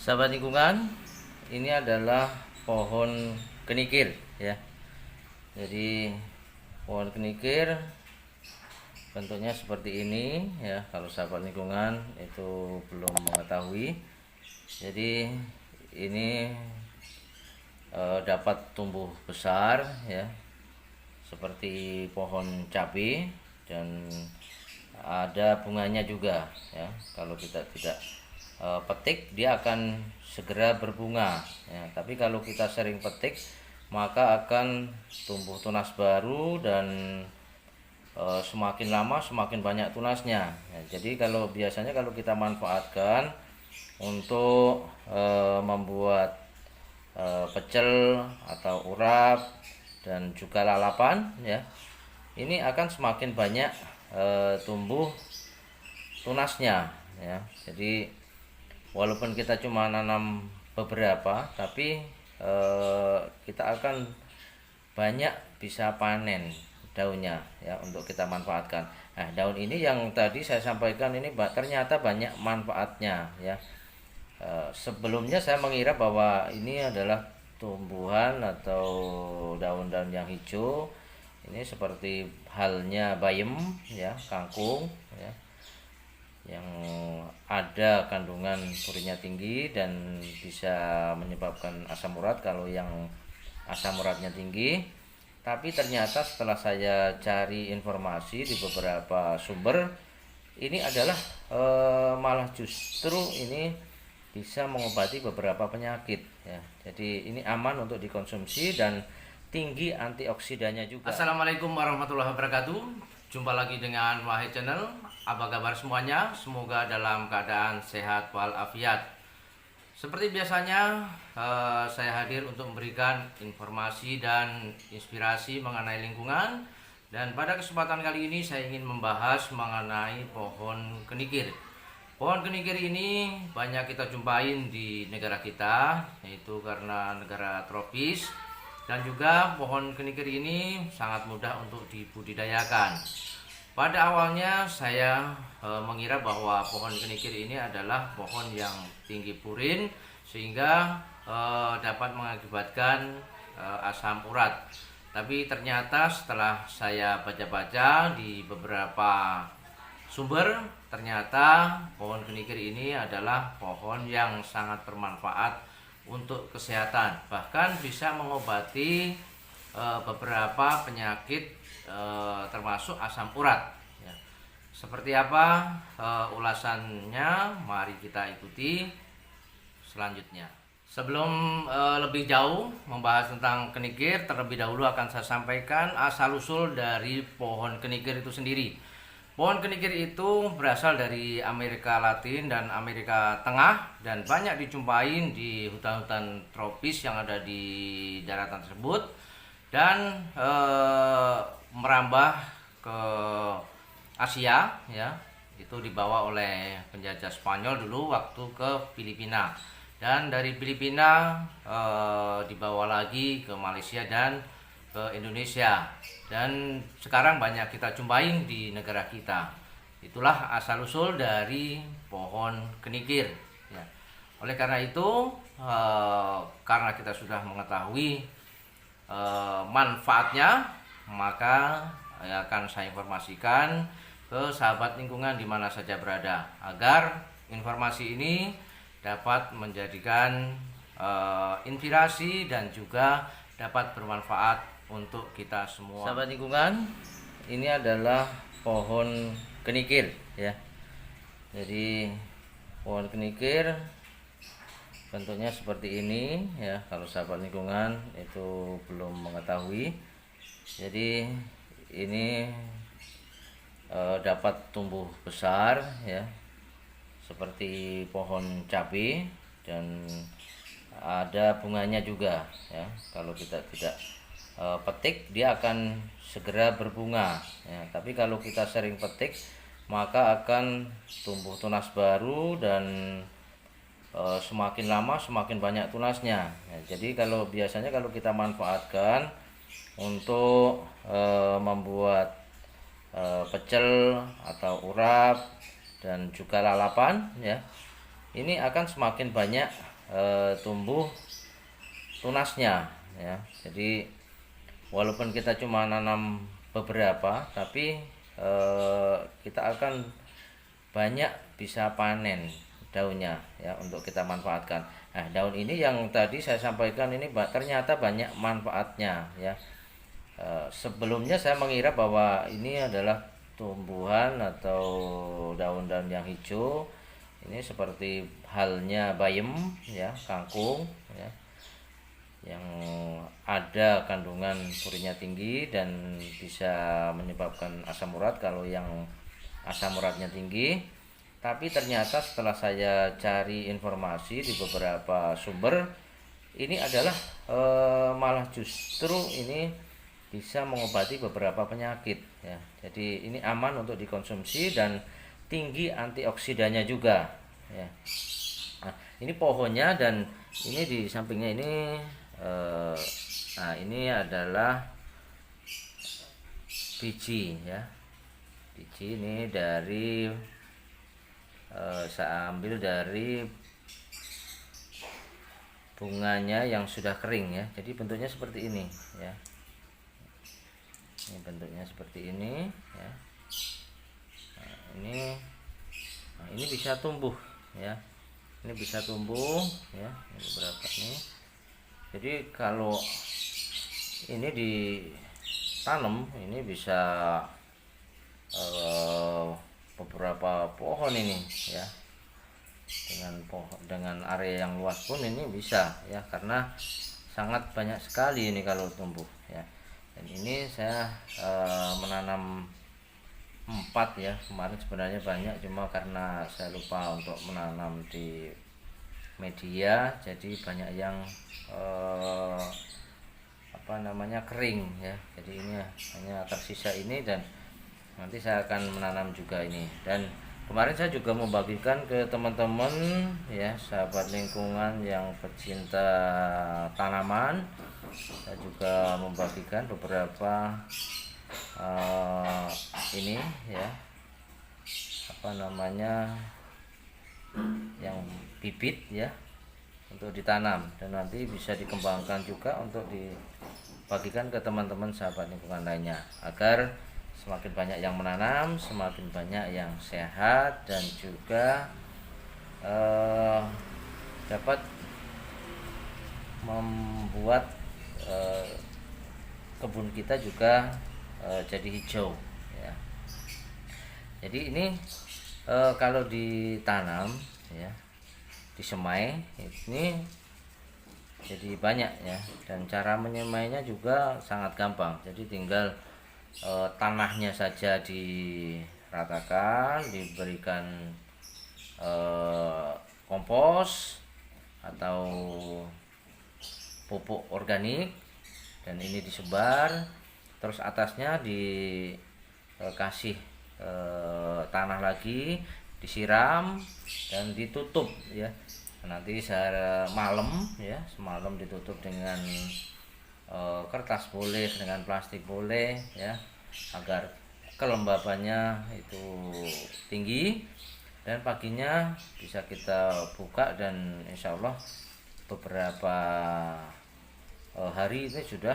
Sahabat lingkungan, ini adalah pohon kenikir ya. Jadi pohon kenikir bentuknya seperti ini ya. Kalau sahabat lingkungan itu belum mengetahui, jadi ini dapat tumbuh besar ya, seperti pohon cabai, dan ada bunganya juga ya. Kalau kita tidak petik, dia akan segera berbunga ya. Tapi kalau kita sering petik, maka akan tumbuh tunas baru, dan semakin lama semakin banyak tunasnya ya. Jadi biasanya kalau kita manfaatkan untuk membuat pecel atau urap dan juga lalapan ya, ini akan semakin banyak tumbuh tunasnya ya. Jadi walaupun kita cuma nanam beberapa, tapi kita akan banyak bisa panen daunnya ya, untuk kita manfaatkan. Nah, daun ini yang tadi saya sampaikan ini ternyata banyak manfaatnya ya. Sebelumnya saya mengira bahwa ini adalah tumbuhan atau daun-daun yang hijau. Ini seperti halnya bayam ya, kangkung ya, yang ada kandungan purinnya tinggi dan bisa menyebabkan asam urat kalau yang asam uratnya tinggi. Tapi ternyata setelah saya cari informasi di beberapa sumber, ini adalah malah justru ini bisa mengobati beberapa penyakit ya. Jadi ini aman untuk dikonsumsi dan tinggi antioksidannya juga. Assalamualaikum warahmatullahi wabarakatuh. Jumpa lagi dengan Wahid Channel. Apa kabar semuanya? Semoga dalam keadaan sehat walafiat. Seperti biasanya, saya hadir untuk memberikan informasi dan inspirasi mengenai lingkungan. Dan pada kesempatan kali ini saya ingin membahas mengenai pohon kenikir. Pohon kenikir ini banyak kita jumpain di negara kita, yaitu karena negara tropis. Dan juga pohon kenikir ini sangat mudah untuk dibudidayakan. Pada awalnya saya mengira bahwa pohon kenikir ini adalah pohon yang tinggi purin, sehingga dapat mengakibatkan asam urat. Tapi ternyata setelah saya baca-baca di beberapa sumber, ternyata pohon kenikir ini adalah pohon yang sangat bermanfaat untuk kesehatan, bahkan bisa mengobati beberapa penyakit termasuk asam urat ya. Seperti apa ulasannya, mari kita ikuti selanjutnya. Sebelum lebih jauh membahas tentang kenikir, terlebih dahulu akan saya sampaikan asal usul dari pohon kenikir itu sendiri. Pohon kenikir itu berasal dari Amerika Latin dan Amerika Tengah, dan banyak dijumpain di hutan-hutan tropis yang ada di daratan tersebut, dan merambah ke Asia ya. Itu dibawa oleh penjajah Spanyol dulu waktu ke Filipina, dan dari Filipina dibawa lagi ke Malaysia dan ke Indonesia, dan sekarang banyak kita jumpain di negara kita. Itulah asal usul dari pohon kenikir ya. Oleh karena itu, karena kita sudah mengetahui manfaatnya, maka akan saya informasikan ke sahabat lingkungan di mana saja berada, agar informasi ini dapat menjadikan inspirasi dan juga dapat bermanfaat untuk kita semua. Sahabat lingkungan, ini adalah pohon kenikir ya. Jadi pohon kenikir bentuknya seperti ini ya. Kalau sahabat lingkungan itu belum mengetahui, jadi ini dapat tumbuh besar ya, seperti pohon cabai, dan ada bunganya juga ya. Kalau kita tidak petik, dia akan segera berbunga ya. Tapi kalau kita sering petik, maka akan tumbuh tunas baru, dan semakin lama semakin banyak tunasnya ya. Jadi biasanya kalau kita manfaatkan untuk membuat pecel atau urap dan juga lalapan ya, ini akan semakin banyak tumbuh tunasnya ya. Jadi walaupun kita cuma nanam beberapa, tapi kita akan banyak bisa panen daunnya ya untuk kita manfaatkan. Nah, daun ini yang tadi saya sampaikan ini ternyata banyak manfaatnya ya. Sebelumnya saya mengira bahwa ini adalah tumbuhan atau daun-daun yang hijau. Ini seperti halnya bayam ya, kangkung ya, yang ada kandungan purinya tinggi dan bisa menyebabkan asam urat kalau yang asam uratnya tinggi. Tapi ternyata setelah saya cari informasi di beberapa sumber, ini adalah malah justru ini bisa mengobati beberapa penyakit ya. Jadi ini aman untuk dikonsumsi dan tinggi antioksidannya juga ya. Nah, ini pohonnya, dan ini di sampingnya ini nah ini adalah biji ya. Biji ini dari saya ambil dari bunganya yang sudah kering ya. Jadi bentuknya seperti ini ya. Ini bentuknya seperti ini ya. Nah, ini bisa tumbuh ya. Ini bisa tumbuh ya. Ini beberapa nih. Jadi kalau ini ditanam, ini bisa beberapa pohon ini ya. Dengan area yang luas pun ini bisa ya, karena sangat banyak sekali ini kalau tumbuh ya. Dan ini saya menanam 4 ya. Kemarin sebenarnya banyak, cuma karena saya lupa untuk menanam di media, jadi banyak yang kering ya. Jadi ini hanya tersisa ini, dan nanti saya akan menanam juga ini. Dan kemarin saya juga membagikan ke teman-teman ya, sahabat lingkungan yang pecinta tanaman. Saya juga membagikan beberapa ini ya, yang bibit ya, untuk ditanam dan nanti bisa dikembangkan juga untuk dibagikan ke teman-teman sahabat lingkungan lainnya, agar semakin banyak yang menanam, semakin banyak yang sehat, dan juga dapat membuat kebun kita juga jadi hijau ya. Jadi ini kalau ditanam ya, disemai ini jadi banyak ya, dan cara menyemainya juga sangat gampang. Jadi tinggal tanahnya saja diratakan, diberikan kompos atau pupuk organik, dan ini disebar, terus atasnya dikasih tanah lagi, disiram dan ditutup ya. Nanti malam ya, semalam ditutup dengan kertas boleh, dengan plastik boleh ya, agar kelembabannya itu tinggi, dan paginya bisa kita buka, dan insya Allah beberapa hari ini sudah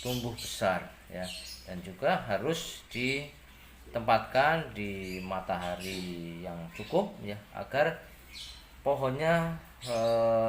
tumbuh besar ya. Dan juga harus ditempatkan di matahari yang cukup ya, agar pohonnya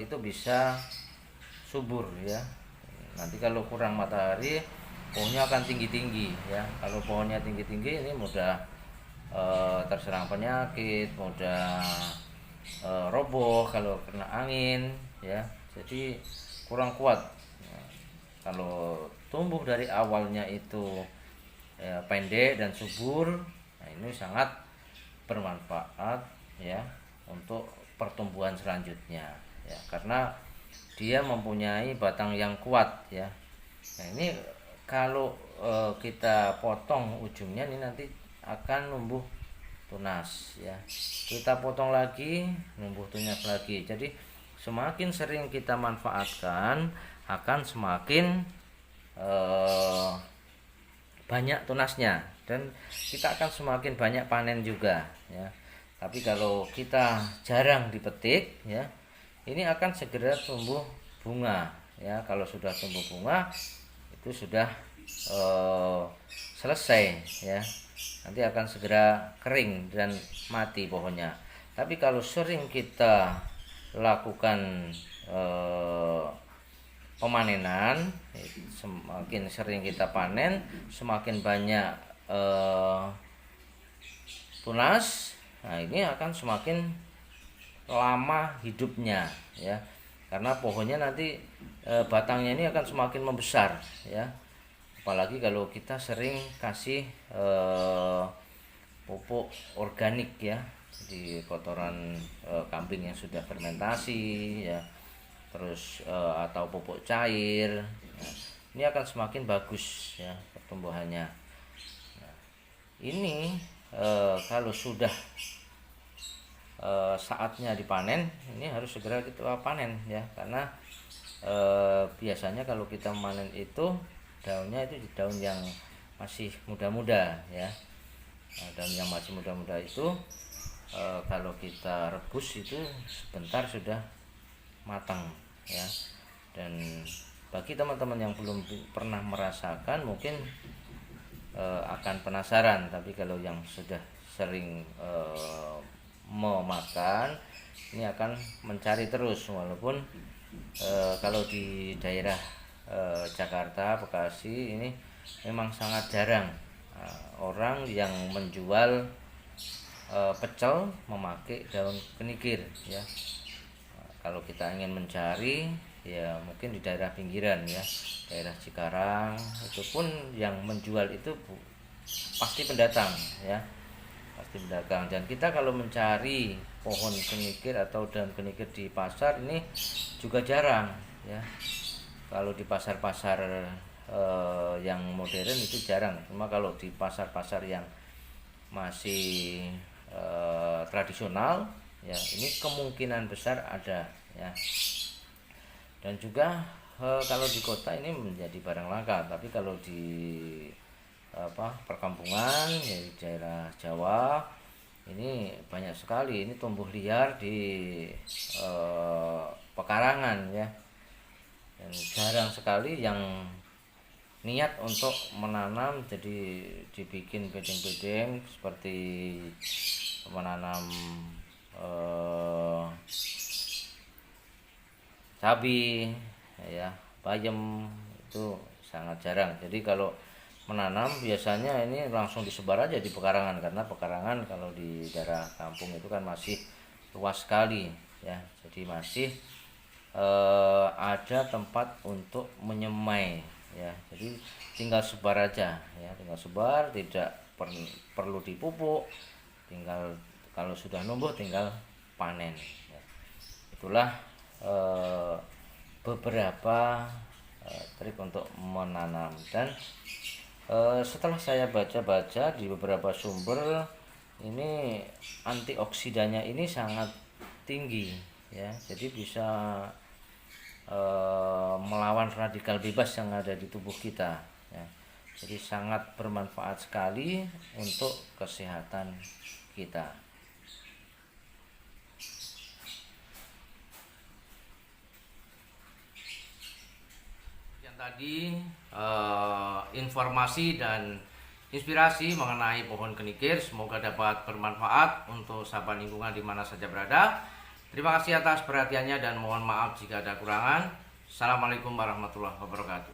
itu bisa subur ya. Nanti kalau kurang matahari, pohonnya akan tinggi-tinggi ya. Kalau pohonnya tinggi-tinggi ini mudah terserang penyakit, mudah roboh kalau kena angin ya. Jadi kurang kuat. Kalau tumbuh dari awalnya itu pendek dan subur, nah ini sangat bermanfaat ya untuk pertumbuhan selanjutnya ya, karena dia mempunyai batang yang kuat ya. Nah ini kalau kita potong ujungnya, ini nanti akan numbuh tunas ya. Kita potong lagi, numbuh tunas lagi. Jadi semakin sering kita manfaatkan, akan semakin banyak tunasnya, dan kita akan semakin banyak panen juga ya. Tapi kalau kita jarang dipetik ya, ini akan segera tumbuh bunga ya. Kalau sudah tumbuh bunga itu sudah selesai ya, nanti akan segera kering dan mati pohonnya. Tapi kalau sering kita lakukan pemanenan, semakin sering kita panen, semakin banyak tunas, nah ini akan semakin lama hidupnya ya, karena pohonnya nanti batangnya ini akan semakin membesar ya. Apalagi kalau kita sering kasih pupuk organik ya, di kotoran kambing yang sudah fermentasi ya, terus atau pupuk cair ya, ini akan semakin bagus ya pertumbuhannya. Nah, ini kalau sudah saatnya dipanen, ini harus segera kita panen ya, karena biasanya kalau kita memanen itu daunnya itu daun yang masih muda-muda ya. Nah, daun yang masih muda-muda itu kalau kita rebus itu sebentar sudah matang ya. Dan bagi teman-teman yang belum pernah merasakan mungkin akan penasaran, tapi kalau yang sudah sering memakan ini akan mencari terus, walaupun kalau di daerah Jakarta, Bekasi ini memang sangat jarang orang yang menjual pecel memakai daun kenikir ya. Kalau kita ingin mencari ya mungkin di daerah pinggiran ya, daerah Cikarang, itu pun yang menjual itu pasti pendatang ya, pasti pedagang. Dan kita kalau mencari pohon kenikir atau daun kenikir di pasar ini juga jarang ya. Kalau di pasar-pasar yang modern itu jarang, cuma kalau di pasar-pasar yang masih tradisional ya, ini kemungkinan besar ada ya. Dan juga kalau di kota ini menjadi barang langka, tapi kalau di perkampungan ya, di daerah Jawa ini banyak sekali, ini tumbuh liar di pekarangan ya, dan jarang sekali yang niat untuk menanam, jadi dibikin bedeng-bedeng seperti menanam cabai ya, bayam, itu sangat jarang. Jadi kalau menanam biasanya ini langsung disebar aja di pekarangan, karena pekarangan kalau di daerah kampung itu kan masih luas sekali ya, jadi masih ada tempat untuk menyemai ya. Jadi tinggal sebar aja ya, tinggal sebar, tidak perlu dipupuk, tinggal kalau sudah numbuh tinggal panen ya. Itulah beberapa trik untuk menanam. Dan setelah saya baca-baca di beberapa sumber, ini antioksidannya ini sangat tinggi ya, jadi bisa melawan radikal bebas yang ada di tubuh kita ya. Jadi sangat bermanfaat sekali untuk kesehatan kita. Tadi informasi dan inspirasi mengenai pohon kenikir, semoga dapat bermanfaat untuk sahabat lingkungan di mana saja berada. Terima kasih atas perhatiannya dan mohon maaf jika ada kurangan. Assalamualaikum warahmatullahi wabarakatuh.